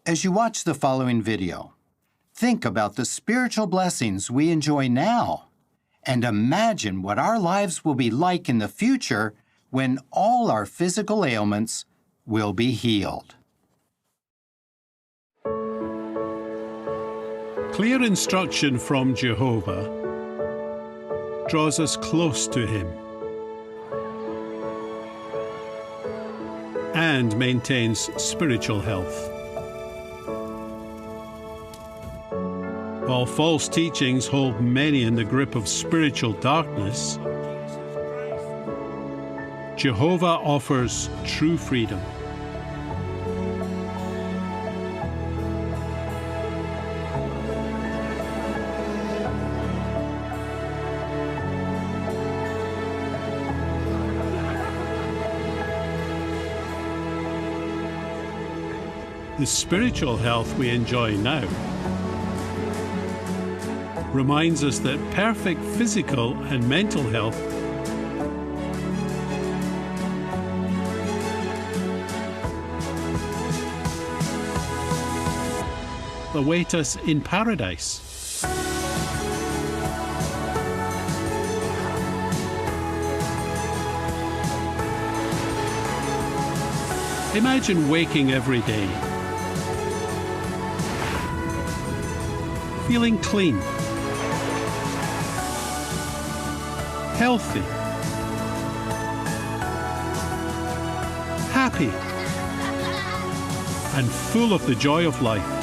As you watch the following video, think about the spiritual blessings we enjoy now and imagine what our lives will be like in the future when all our physical ailments will be healed. Clear instruction from Jehovah draws us close to Him and maintains spiritual health. While false teachings hold many in the grip of spiritual darkness, Jehovah offers true freedom. The spiritual health we enjoy now reminds us that perfect physical and mental health await us in paradise. Imagine waking every day feeling clean, healthy, happy, and full of the joy of life.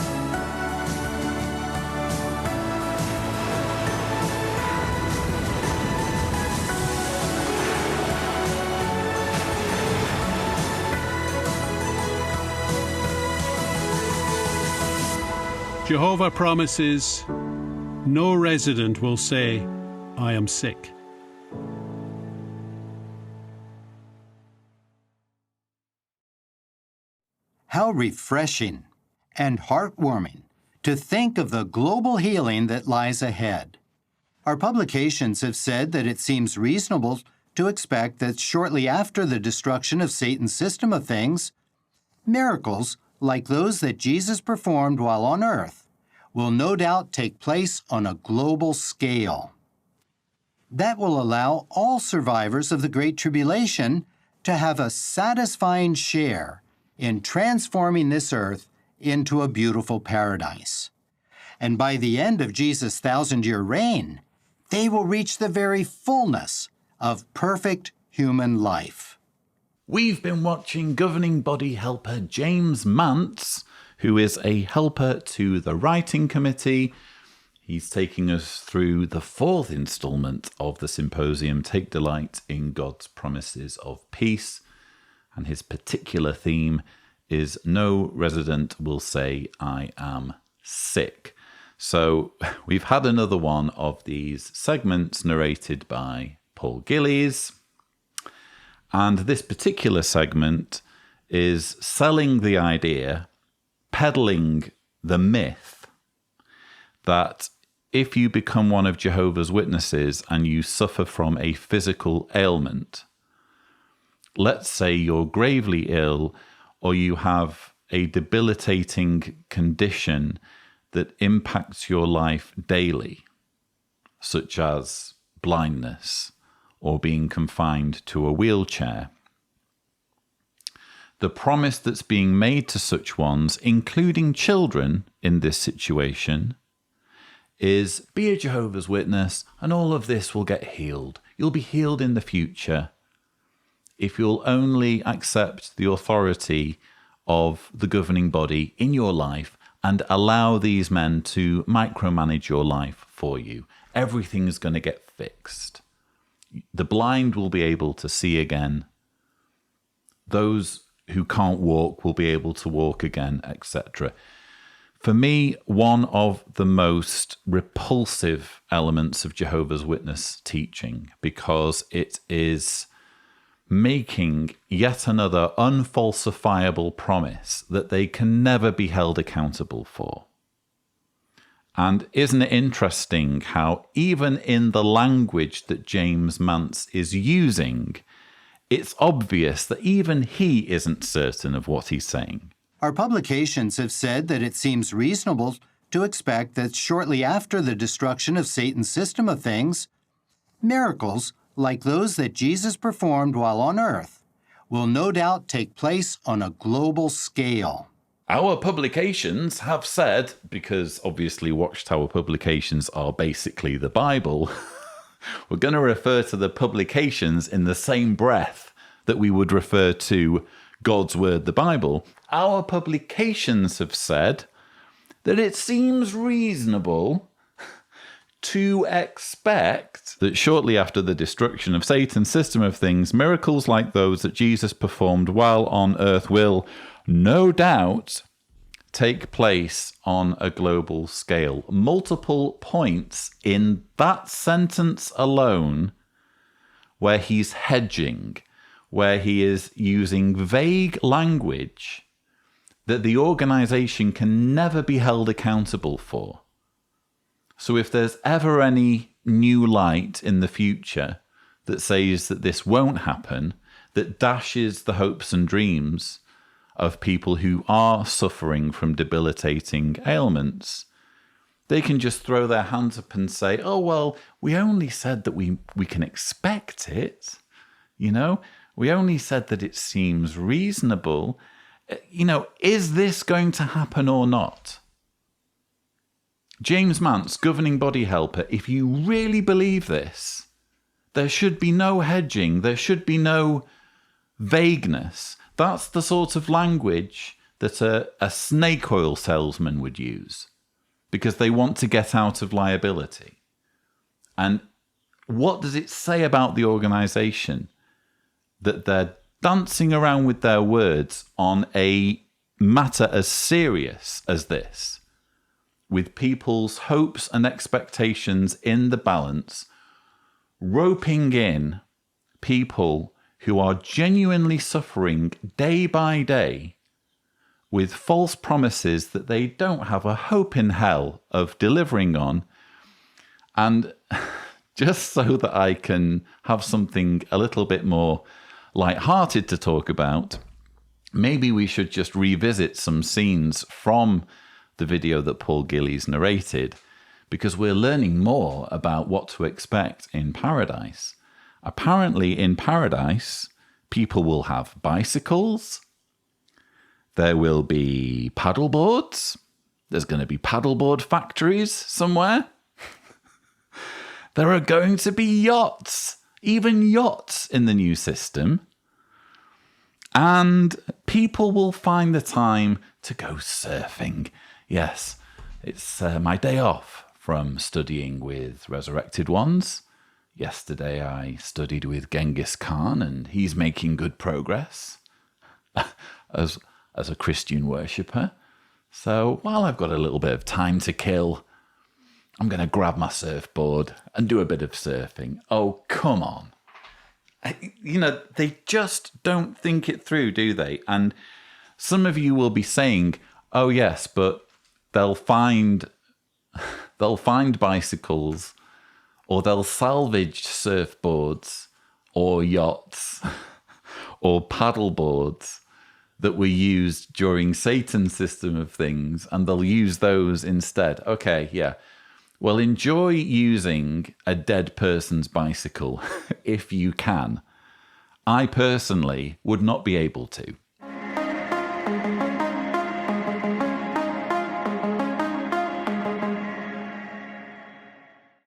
Jehovah promises, no resident will say, I am sick. How refreshing and heartwarming to think of the global healing that lies ahead. Our publications have said that it seems reasonable to expect that shortly after the destruction of Satan's system of things, miracles like those that Jesus performed while on earth will no doubt take place on a global scale. That will allow all survivors of the Great Tribulation to have a satisfying share in transforming this earth into a beautiful paradise. And by the end of Jesus' 1,000-year reign, they will reach the very fullness of perfect human life. We've been watching governing body helper James Mantz, who is a helper to the writing committee. He's taking us through the 4th installment of the symposium, Take Delight in God's Promises of Peace. And his particular theme is No Resident Will Say, I Am Sick. So we've had another one of these segments narrated by Paul Gillies. And this particular segment is selling the idea, peddling the myth, that if you become one of Jehovah's Witnesses and you suffer from a physical ailment, let's say you're gravely ill or you have a debilitating condition that impacts your life daily, such as blindness or being confined to a wheelchair. The promise that's being made to such ones, including children in this situation, is be a Jehovah's Witness and all of this will get healed. You'll be healed in the future if you'll only accept the authority of the governing body in your life and allow these men to micromanage your life for you. Everything's going to get fixed. The blind will be able to see again. Those who can't walk will be able to walk again, etc. For me, one of the most repulsive elements of Jehovah's Witness teaching, because it is making yet another unfalsifiable promise that they can never be held accountable for. And isn't it interesting how even in the language that James Mantz is using, it's obvious that even he isn't certain of what he's saying. Our publications have said that it seems reasonable to expect that shortly after the destruction of Satan's system of things, miracles like those that Jesus performed while on earth will no doubt take place on a global scale. Our publications have said, because obviously Watchtower publications are basically the Bible, we're going to refer to the publications in the same breath that we would refer to God's Word, the Bible. Our publications have said that it seems reasonable to expect that shortly after the destruction of Satan's system of things, miracles like those that Jesus performed while on earth will no doubt take place on a global scale. Multiple points in that sentence alone where he's hedging, where he is using vague language that the organization can never be held accountable for. So if there's ever any new light in the future that says that this won't happen, that dashes the hopes and dreams of people who are suffering from debilitating ailments, they can just throw their hands up and say, oh, well, we only said that we can expect it. You know, we only said that it seems reasonable. You know, is this going to happen or not? James Mantz, governing body helper, if you really believe this, there should be no hedging, there should be no vagueness. That's the sort of language that a snake oil salesman would use because they want to get out of liability. And what does it say about the organization that they're dancing around with their words on a matter as serious as this, with people's hopes and expectations in the balance, roping in people who are genuinely suffering day by day with false promises that they don't have a hope in hell of delivering on. And just so that I can have something a little bit more light-hearted to talk about, maybe we should just revisit some scenes from the video that Paul Gillies narrated, because we're learning more about what to expect in paradise. Apparently in paradise, people will have bicycles, there will be paddleboards, there's going to be paddleboard factories somewhere, there are going to be yachts, even yachts in the new system, and people will find the time to go surfing. Yes, it's my day off from studying with resurrected ones. Yesterday I studied with Genghis Khan, and he's making good progress as a Christian worshipper. So while I've got a little bit of time to kill, I'm going to grab my surfboard and do a bit of surfing. Oh, come on. You know, they just don't think it through, do they? And some of you will be saying, oh, yes, but they'll find bicycles, or they'll salvage surfboards or yachts or paddle boards that were used during Satan's system of things, and they'll use those instead. Okay, yeah. Well, enjoy using a dead person's bicycle if you can. I personally would not be able to.